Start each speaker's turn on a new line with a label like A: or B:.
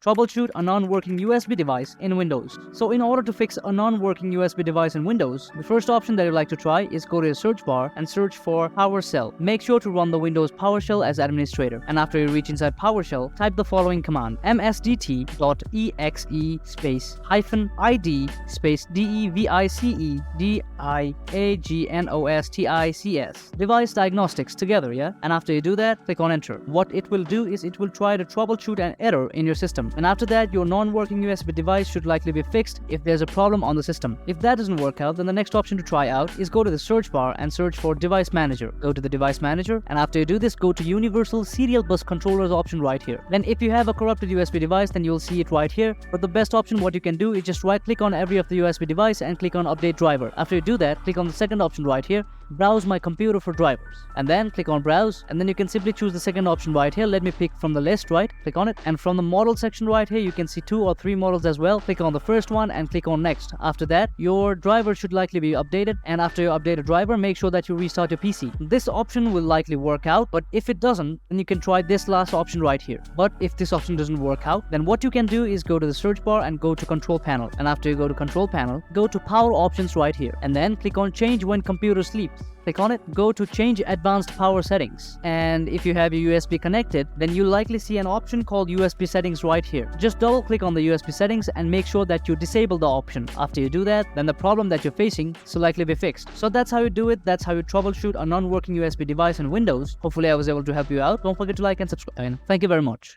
A: troubleshoot a non-working USB device in Windows. So in order to fix a non-working USB device in Windows, the first option that you'd like to try is go to the search bar and search for PowerShell. Make sure to run the Windows PowerShell as administrator. And after you reach inside PowerShell, type the following command: msdt.exe space -id space device device diagnostics together, yeah? And after you do that, click on enter. What it will do is it will try to troubleshoot an error in your system. And after that, your non-working USB device should likely be fixed if there's a problem on the system. If that doesn't work out, then the next option to try out is go to the search bar and search for device manager. Go to the device manager, and after you do this, go to universal serial bus controllers option right here. Then if you have a corrupted USB device, then you'll see it right here. But the best option, what you can do is just right click on every of the USB device and click on update driver. After you do that, click on the second option right here, browse my computer for drivers, and then click on browse, and then you can simply choose the second option right here. Let me pick from the list, right? Click on it, and from the model section right here, you can see 2 or 3 models as well. Click on the first one and click on next. After that, your driver should likely be updated, and after you update a driver, make sure that you restart your PC. This option will likely work out, but if it doesn't, then you can try this last option right here. But if this option doesn't work out, then what you can do is go to the search bar and go to control panel, and after you go to control panel, go to power options right here, and then click on change when computer sleeps. Click on it, go to change advanced power settings, and if you have your USB connected, then you'll likely see an option called USB settings right here. Just double click on the USB settings and make sure that you disable the option. After you do that, then the problem that you're facing will likely be fixed. So that's how you do it. That's how you troubleshoot a non-working USB device in Windows. Hopefully I was able to help you out. Don't forget to like and subscribe. Thank you very much.